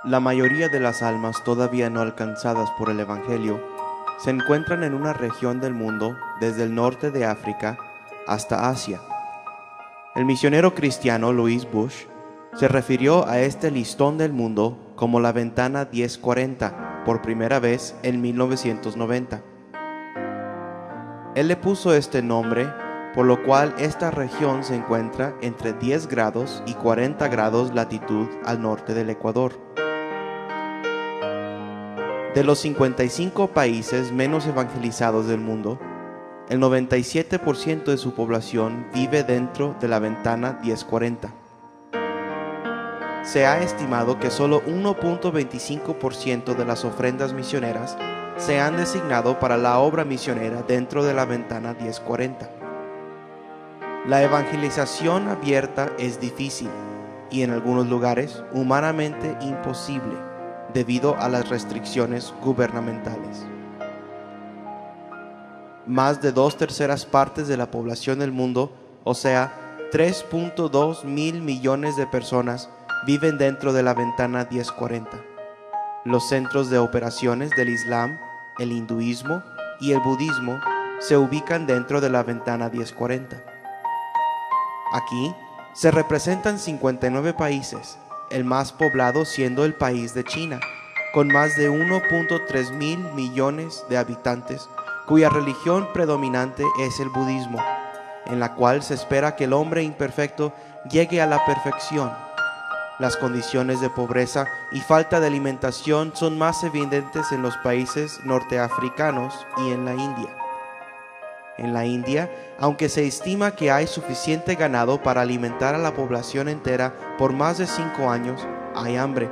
La mayoría de las almas todavía no alcanzadas por el Evangelio se encuentran en una región del mundo desde el norte de África hasta Asia. El misionero cristiano Louis Bush se refirió a este listón del mundo como la ventana 1040 por primera vez en 1990. Él le puso este nombre por lo cual esta región se encuentra entre 10 grados y 40 grados latitud al norte del Ecuador. De los 55 países menos evangelizados del mundo, el 97% de su población vive dentro de la ventana 1040. Se ha estimado que solo 1.25% de las ofrendas misioneras se han designado para la obra misionera dentro de la ventana 1040. La evangelización abierta es difícil y en algunos lugares humanamente imposible debido a las restricciones gubernamentales. Más de 2/3 partes de la población del mundo, o sea, 3.2 mil millones de personas, viven dentro de la ventana 1040. Los centros de operaciones del Islam, el hinduismo y el budismo se ubican dentro de la ventana 1040. Aquí se representan 59 países, el más poblado siendo el país de China, con más de 1.3 mil millones de habitantes, cuya religión predominante es el budismo, en la cual se espera que el hombre imperfecto llegue a la perfección. Las condiciones de pobreza y falta de alimentación son más evidentes en los países norteafricanos y en la India. En la India, aunque se estima que hay suficiente ganado para alimentar a la población entera por más de 5 años, hay hambre,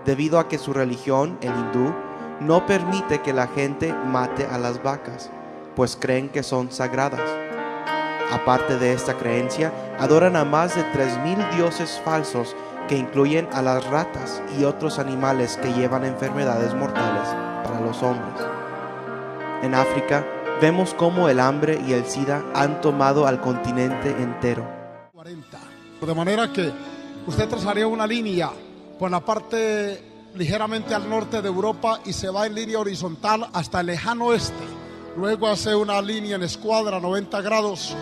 debido a que su religión, el hindú, no permite que la gente mate a las vacas, pues creen que son sagradas. Aparte de esta creencia, adoran a más de 3,000 dioses falsos que incluyen a las ratas y otros animales que llevan enfermedades mortales para los hombres. En África, vemos cómo el hambre y el SIDA han tomado al continente entero. De manera que usted trazaría una línea por la parte ligeramente al norte de Europa y se va en línea horizontal hasta el lejano oeste. Luego hace una línea en escuadra 90 grados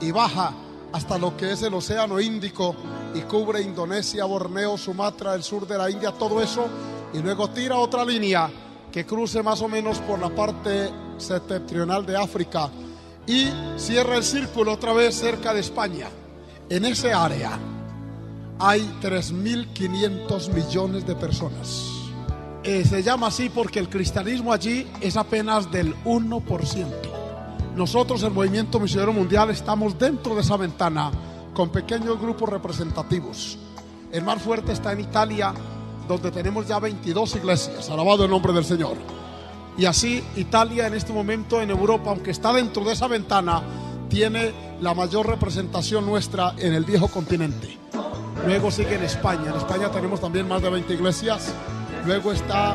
y baja hasta lo que es el Océano Índico y cubre Indonesia, Borneo, Sumatra, el sur de la India, todo eso, y luego tira otra línea que cruce más o menos por la parte septentrional de África y cierra el círculo otra vez cerca de España. En ese área hay 3.500 millones de personas. Se llama así porque el cristianismo allí es apenas del 1%. Nosotros, el Movimiento Misionero Mundial, estamos dentro de esa ventana con pequeños grupos representativos. El más fuerte está en Italia, donde tenemos ya 22 iglesias, alabado el nombre del Señor. Y así Italia en este momento en Europa, aunque está dentro de esa ventana, tiene la mayor representación nuestra en el viejo continente. Luego sigue en España tenemos también más de 20 iglesias. Luego está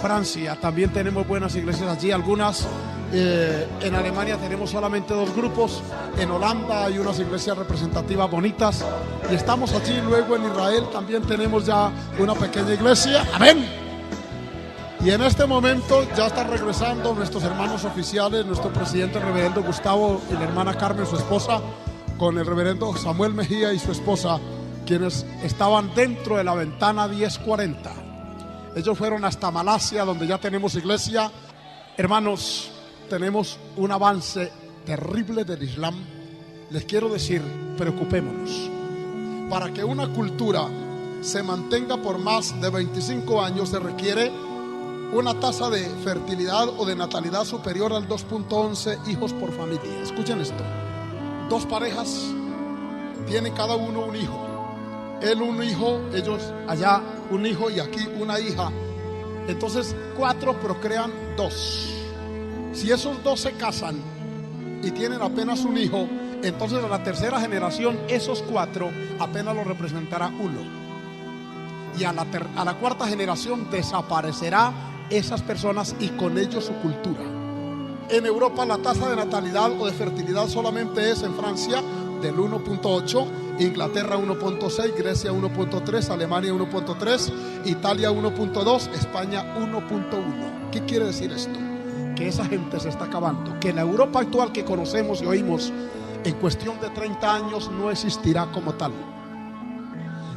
Francia, también tenemos buenas iglesias allí, algunas. En Alemania tenemos solamente 2 grupos, en Holanda hay unas iglesias representativas bonitas y estamos allí. Luego en Israel también tenemos ya una pequeña iglesia, amén. Y en este momento ya están regresando nuestros hermanos oficiales, nuestro presidente el reverendo Gustavo y la hermana Carmen, su esposa, con el reverendo Samuel Mejía y su esposa, quienes estaban dentro de la ventana 1040. Ellos fueron hasta Malasia, donde ya tenemos iglesia. Hermanos, tenemos un avance terrible del Islam. Les quiero decir, preocupémonos. Para que una cultura se mantenga por más de 25 años se requiere una tasa de fertilidad o de natalidad superior al 2.11 hijos por familia. Escuchen esto: 2 parejas tienen cada uno un hijo. Él un hijo, ellos allá un hijo y aquí una hija. Entonces 4 procrean 2. Si esos 2 se casan y tienen apenas un hijo, entonces a la tercera generación esos 4 apenas lo representará 1. Y a la cuarta generación desaparecerá esas personas y con ellos su cultura. En Europa la tasa de natalidad o de fertilidad solamente es en Francia del 1.8, Inglaterra 1.6, Grecia 1.3, Alemania 1.3, Italia 1.2, España 1.1. ¿Qué quiere decir esto? Que esa gente se está acabando, que la Europa actual que conocemos y oímos en cuestión de 30 años no existirá como tal.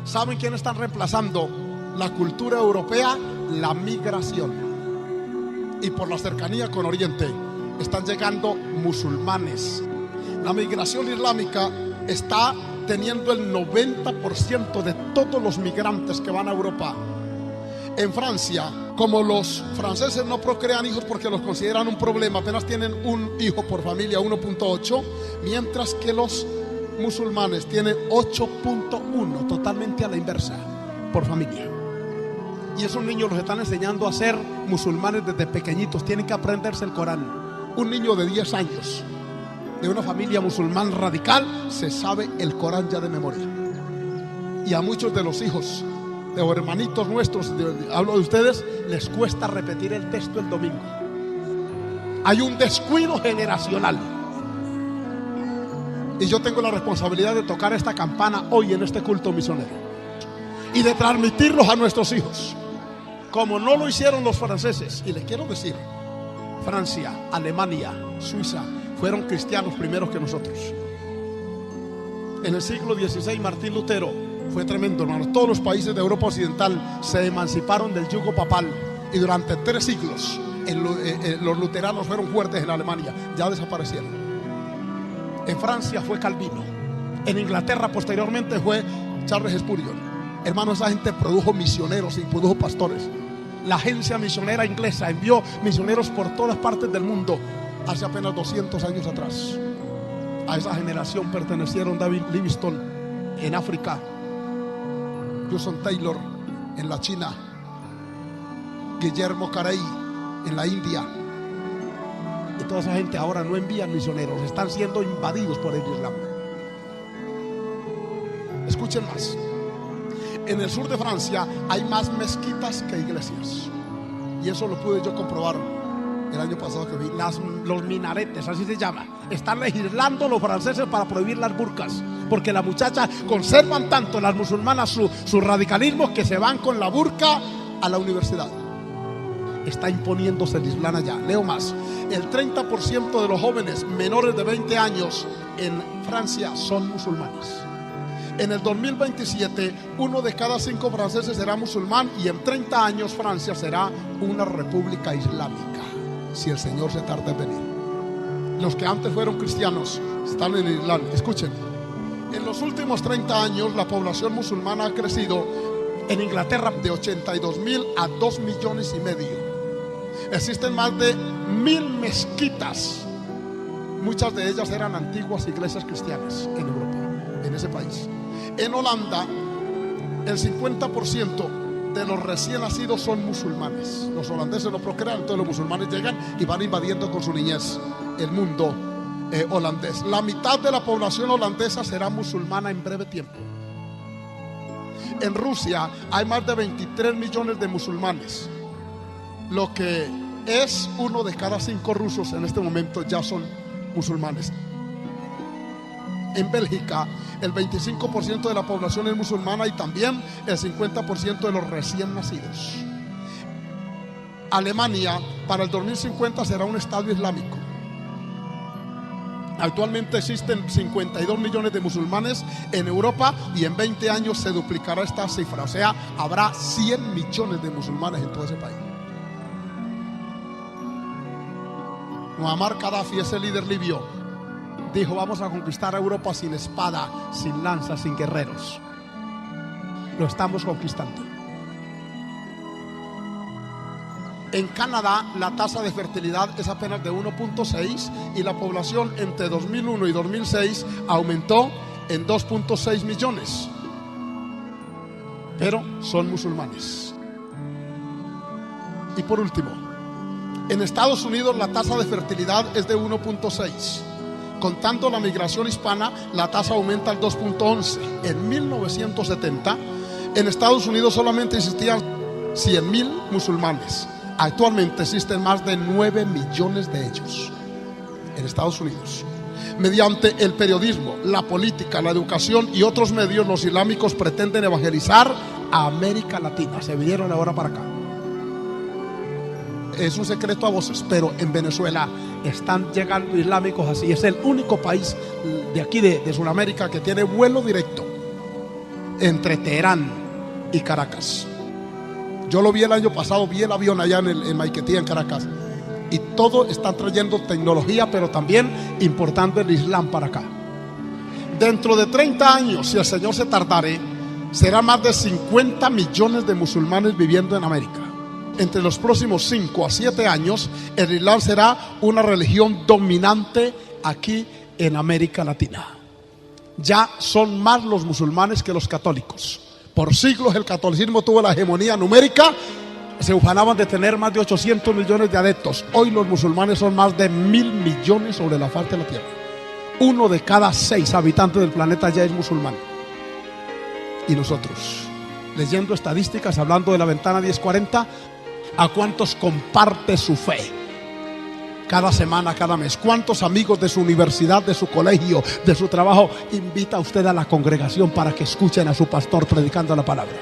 ¿Saben quién están reemplazando la cultura europea? La migración. Y por la cercanía con Oriente están llegando musulmanes. La migración islámica está teniendo el 90% de todos los migrantes que van a Europa. En Francia, como los franceses no procrean hijos porque los consideran un problema, apenas tienen un hijo por familia, 1.8, mientras que los musulmanes tienen 8.1, totalmente a la inversa, por familia. Y esos niños los están enseñando a ser musulmanes desde pequeñitos, tienen que aprenderse el Corán. Un niño de 10 años de una familia musulmán radical se sabe el Corán ya de memoria. Y a muchos de los hijos de hermanitos nuestros, hablo de ustedes, les cuesta repetir el texto el domingo. Hay un descuido generacional. Y yo tengo la responsabilidad de tocar esta campana hoy en este culto misionero y de transmitirlos a nuestros hijos, como no lo hicieron los franceses. Y les quiero decir, Francia, Alemania, Suiza fueron cristianos primeros que nosotros. En el siglo XVI Martín Lutero fue tremendo, hermano. Todos los países de Europa Occidental se emanciparon del yugo papal y durante 3 siglos los luteranos fueron fuertes en Alemania, ya desaparecieron. En Francia fue Calvino. En Inglaterra posteriormente fue Charles Spurgeon. Hermano, esa gente produjo misioneros y produjo pastores. La agencia misionera inglesa envió misioneros por todas partes del mundo hace apenas 200 años atrás. A esa generación pertenecieron David Livingstone en África, Hudson Taylor en la China, Guillermo Carey en la India. Y toda esa gente ahora no envían misioneros, están siendo invadidos por el Islam. Escuchen más. En el sur de Francia hay más mezquitas que iglesias, y eso lo pude yo comprobar el año pasado que vi. Los minaretes, así se llama, están legislando los franceses para prohibir las burkas, porque las muchachas conservan tanto, las musulmanas, su radicalismo, que se van con la burka a la universidad. Está imponiéndose el Islam allá. Leo más. El 30% de los jóvenes menores de 20 años en Francia son musulmanes. En el 2027, 1 de cada 5 franceses será musulmán, y en 30 años Francia será una república islámica, si el Señor se tarda en venir. Los que antes fueron cristianos están en el Islam. Escuchen. En los últimos 30 años la población musulmana ha crecido en Inglaterra de 82.000 a 2,5 millones. Existen más de 1,000 mezquitas. Muchas de ellas eran antiguas iglesias cristianas en Europa, en ese país. En Holanda, el 50% de los recién nacidos son musulmanes. Los holandeses no procrean, entonces los musulmanes llegan y van invadiendo con su niñez el mundo holandés. La mitad de la población holandesa será musulmana en breve tiempo. En Rusia hay más de 23 millones de musulmanes, lo que es 1 de cada 5 rusos en este momento ya son musulmanes. En Bélgica el 25% de la población es musulmana, y también el 50% de los recién nacidos. Alemania para el 2050 será un estado islámico. Actualmente existen 52 millones de musulmanes en Europa, y en 20 años se duplicará esta cifra. O sea, habrá 100 millones de musulmanes en todo ese país. Muammar Gaddafi, ese líder libio, dijo: vamos a conquistar a Europa sin espada, sin lanza, sin guerreros. Lo estamos conquistando. En Canadá la tasa de fertilidad es apenas de 1.6, y la población entre 2001 y 2006 aumentó en 2.6 millones. Pero son musulmanes. Y por último, en Estados Unidos la tasa de fertilidad es de 1.6. Contando la migración hispana, la tasa aumenta al 2.11. En 1970, en Estados Unidos solamente existían 100,000 musulmanes. Actualmente existen más de 9 millones de ellos en Estados Unidos. Mediante el periodismo, la política, la educación y otros medios, los islámicos pretenden evangelizar a América Latina. Se vinieron ahora para acá. Es un secreto a voces, pero en Venezuela están llegando islámicos así. Es el único país de aquí de Sudamérica que tiene vuelo directo entre Teherán y Caracas. Yo lo vi el año pasado, vi el avión allá en Maiquetía, en Caracas. Y todo están trayendo tecnología, pero también importando el Islam para acá. Dentro de 30 años, si el Señor se tardare, serán más de 50 millones de musulmanes viviendo en América. Entre los próximos 5 a 7 años, el Islam será una religión dominante aquí en América Latina. Ya son más los musulmanes que los católicos. Por siglos el catolicismo tuvo la hegemonía numérica. Se ufanaban de tener más de 800 millones de adeptos. Hoy los musulmanes son más de 1.000 millones sobre la faz de la tierra. 1 de cada 6 habitantes del planeta ya es musulmán. Y nosotros, leyendo estadísticas, hablando de la ventana 1040, ¿a cuántos comparte su fe? Cada semana, cada mes. ¿Cuántos amigos de su universidad, de su colegio, de su trabajo invita a usted a la congregación para que escuchen a su pastor predicando la palabra?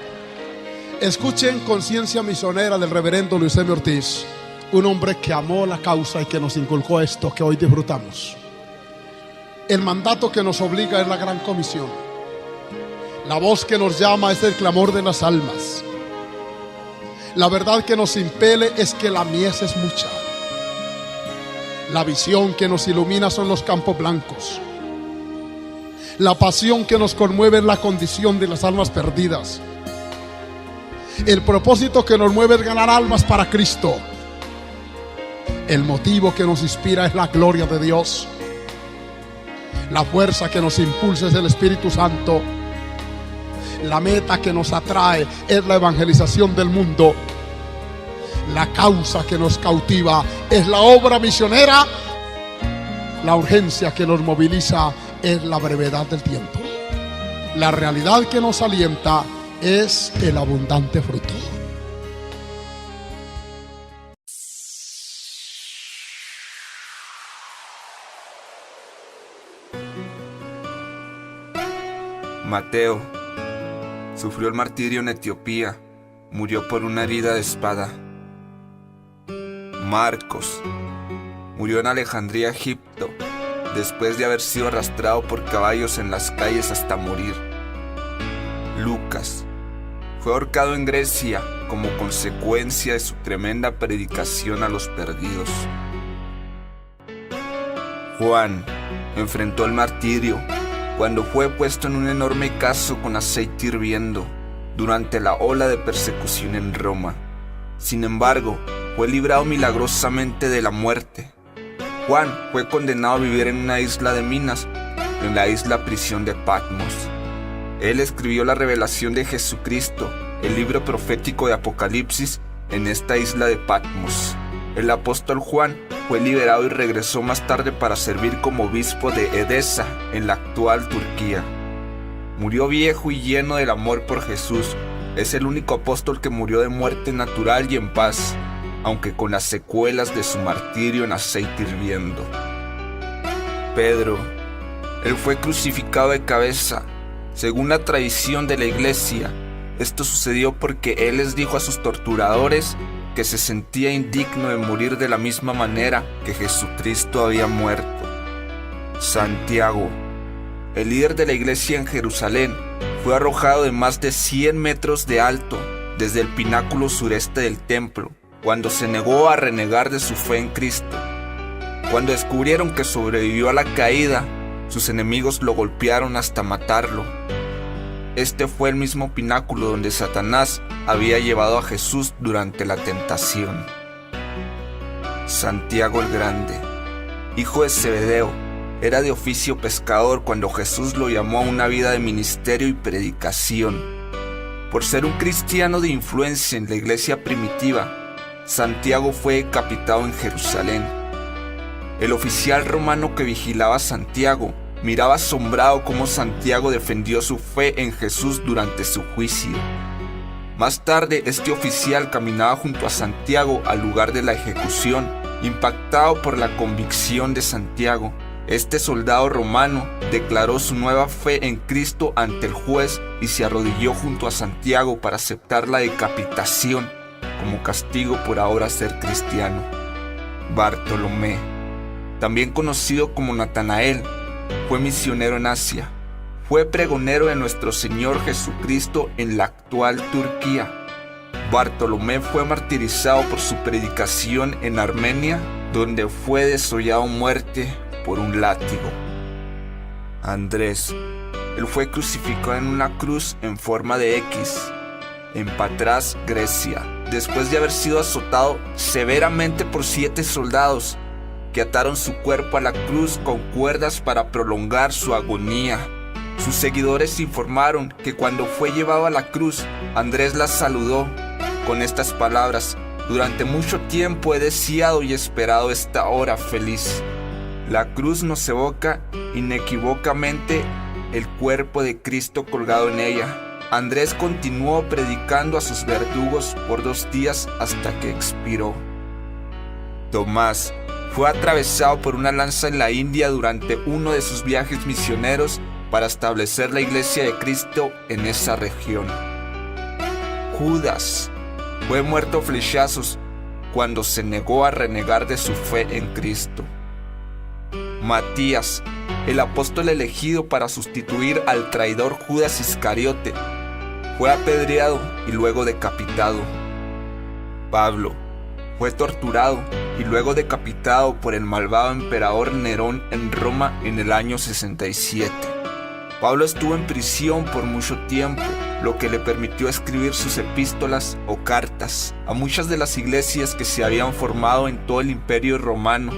Escuchen Conciencia Misionera del reverendo Luis M. Ortiz, un hombre que amó la causa y que nos inculcó esto que hoy disfrutamos. El mandato que nos obliga es la gran comisión. La voz que nos llama es el clamor de las almas. La verdad que nos impele es que la mies es mucha. La visión que nos ilumina son los campos blancos. La pasión que nos conmueve es la condición de las almas perdidas. El propósito que nos mueve es ganar almas para Cristo. El motivo que nos inspira es la gloria de Dios. La fuerza que nos impulsa es el Espíritu Santo. La meta que nos atrae es la evangelización del mundo. La causa que nos cautiva es la obra misionera. La urgencia que nos moviliza es la brevedad del tiempo. La realidad que nos alienta es el abundante fruto. Mateo sufrió el martirio en Etiopía, murió por una herida de espada. Marcos murió en Alejandría, Egipto, después de haber sido arrastrado por caballos en las calles hasta morir. Lucas fue ahorcado en Grecia como consecuencia de su tremenda predicación a los perdidos. Juan enfrentó el martirio cuando fue puesto en un enorme cazo con aceite hirviendo durante la ola de persecución en Roma. Sin embargo, fue librado milagrosamente de la muerte. Juan fue condenado a vivir en una isla de minas, en la isla prisión de Patmos. Él escribió la revelación de Jesucristo, el libro profético de Apocalipsis, en esta isla de Patmos. El apóstol Juan fue liberado y regresó más tarde para servir como obispo de Edesa, en la actual Turquía. Murió viejo y lleno del amor por Jesús. Es el único apóstol que murió de muerte natural y en paz, aunque con las secuelas de su martirio en aceite hirviendo. Pedro, él fue crucificado de cabeza. Según la tradición de la iglesia, esto sucedió porque él les dijo a sus torturadores que se sentía indigno de morir de la misma manera que Jesucristo había muerto. Santiago, el líder de la iglesia en Jerusalén, fue arrojado de más de 100 metros de alto desde el pináculo sureste del templo, cuando se negó a renegar de su fe en Cristo. Cuando descubrieron que sobrevivió a la caída, sus enemigos lo golpearon hasta matarlo. Este fue el mismo pináculo donde Satanás había llevado a Jesús durante la tentación. Santiago el Grande, hijo de Zebedeo, era de oficio pescador cuando Jesús lo llamó a una vida de ministerio y predicación. Por ser un cristiano de influencia en la iglesia primitiva, Santiago fue decapitado en Jerusalén. El oficial romano que vigilaba a Santiago miraba asombrado cómo Santiago defendió su fe en Jesús durante su juicio. Más tarde, este oficial caminaba junto a Santiago al lugar de la ejecución. Impactado por la convicción de Santiago, Este soldado romano declaró su nueva fe en Cristo ante el juez y se arrodilló junto a Santiago para aceptar la decapitación como castigo por ahora ser cristiano. Bartolomé, también conocido como Natanael, fue misionero en Asia. Fue pregonero de nuestro Señor Jesucristo en la actual Turquía. Bartolomé fue martirizado por su predicación en Armenia, donde fue desollado a muerte por un látigo. Andrés, él fue crucificado en una cruz en forma de X, en Patras, Grecia, después de haber sido azotado severamente por 7 soldados que ataron su cuerpo a la cruz con cuerdas para prolongar su agonía. Sus seguidores informaron que cuando fue llevado a la cruz, Andrés las saludó con estas palabras: durante mucho tiempo he deseado y esperado esta hora feliz. La cruz nos evoca inequívocamente el cuerpo de Cristo colgado en ella. Andrés continuó predicando a sus verdugos por 2 días hasta que expiró. Tomás fue atravesado por una lanza en la India durante uno de sus viajes misioneros para establecer la iglesia de Cristo en esa región. Judas fue muerto a flechazos cuando se negó a renegar de su fe en Cristo. Matías, el apóstol elegido para sustituir al traidor Judas Iscariote, fue apedreado y luego decapitado. Pablo fue torturado y luego decapitado por el malvado emperador Nerón en Roma en el año 67. Pablo estuvo en prisión por mucho tiempo, lo que le permitió escribir sus epístolas o cartas a muchas de las iglesias que se habían formado en todo el Imperio Romano.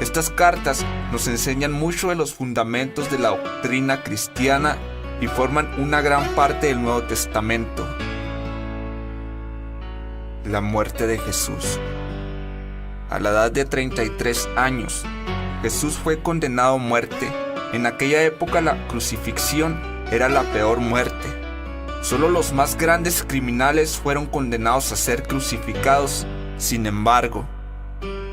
Estas cartas nos enseñan mucho de los fundamentos de la doctrina cristiana y forman una gran parte del Nuevo Testamento. La muerte de Jesús. A la edad de 33 años, Jesús fue condenado a muerte. En aquella época la crucifixión era la peor muerte. Solo los más grandes criminales fueron condenados a ser crucificados. Sin embargo,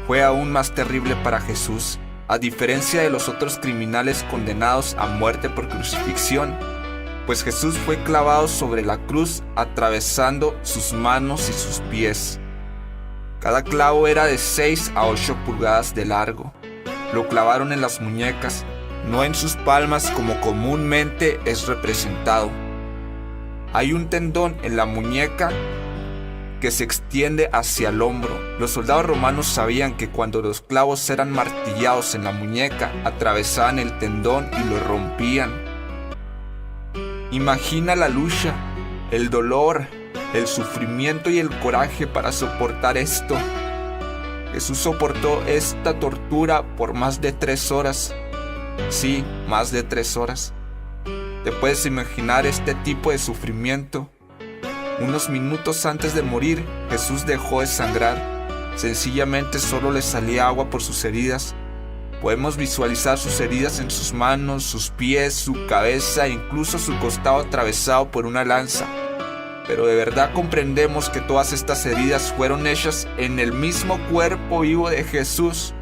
fue aún más terrible para Jesús. A diferencia de los otros criminales condenados a muerte por crucifixión, pues Jesús fue clavado sobre la cruz atravesando sus manos y sus pies. Cada clavo era de 6 a 8 pulgadas de largo. Lo clavaron en las muñecas, no en sus palmas como comúnmente es representado. Hay un tendón en la muñeca que se extiende hacia el hombro. Los soldados romanos sabían que cuando los clavos eran martillados en la muñeca, atravesaban el tendón y lo rompían. Imagina la lucha, el dolor, el sufrimiento y el coraje para soportar esto. Jesús soportó esta tortura por más de 3 horas. Sí, más de 3 horas. ¿Te puedes imaginar este tipo de sufrimiento? Unos minutos antes de morir, Jesús dejó de sangrar. Sencillamente solo le salía agua por sus heridas. Podemos visualizar sus heridas en sus manos, sus pies, su cabeza e incluso su costado atravesado por una lanza. Pero de verdad comprendemos que todas estas heridas fueron hechas en el mismo cuerpo vivo de Jesús.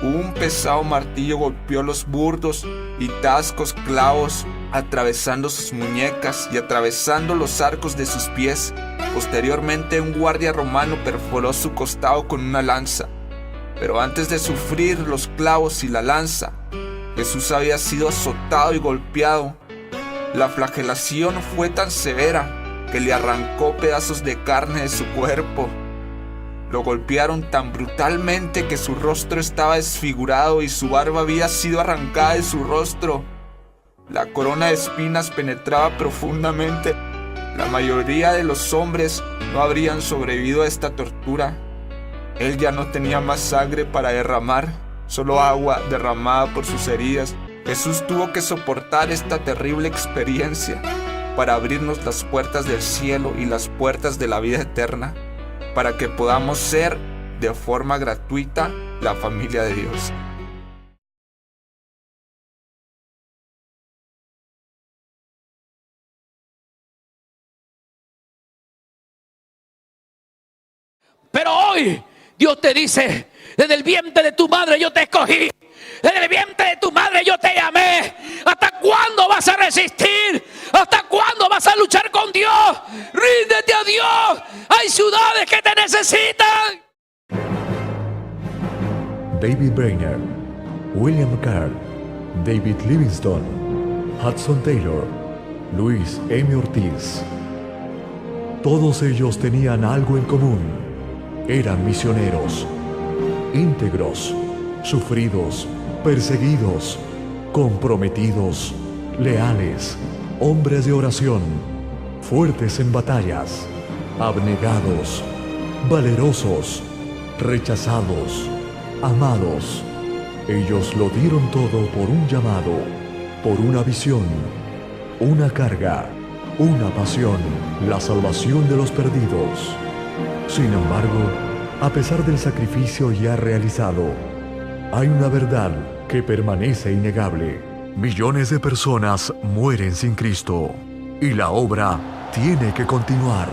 Un pesado martillo golpeó los burdos y tascos clavos, atravesando sus muñecas y atravesando los arcos de sus pies. Posteriormente, un guardia romano perforó su costado con una lanza. Pero antes de sufrir los clavos y la lanza, Jesús había sido azotado y golpeado. La flagelación fue tan severa que le arrancó pedazos de carne de su cuerpo. Lo golpearon tan brutalmente que su rostro estaba desfigurado y su barba había sido arrancada de su rostro. La corona de espinas penetraba profundamente. La mayoría de los hombres no habrían sobrevivido a esta tortura. Él ya no tenía más sangre para derramar, solo agua derramada por sus heridas. Jesús tuvo que soportar esta terrible experiencia para abrirnos las puertas del cielo y las puertas de la vida eterna, para que podamos ser de forma gratuita la familia de Dios. Pero hoy Dios te dice: Desde el vientre de tu madre yo te escogí. Desde el vientre de tu madre yo te llamé. ¿Hasta cuándo vas a resistir? ¿Hasta cuándo vas a luchar con Dios? Ríndete a Dios. Hay ciudades que te necesitan. David Brainerd, William Carr, David Livingstone, Hudson Taylor, Luis M. Ortiz. Todos ellos tenían algo en común. Eran misioneros, íntegros, sufridos, perseguidos, comprometidos, leales, hombres de oración, fuertes en batallas, abnegados, valerosos, rechazados, amados. Ellos lo dieron todo por un llamado, por una visión, una carga, una pasión, la salvación de los perdidos. Sin embargo, a pesar del sacrificio ya realizado, hay una verdad que permanece innegable. Millones de personas mueren sin Cristo y la obra tiene que continuar.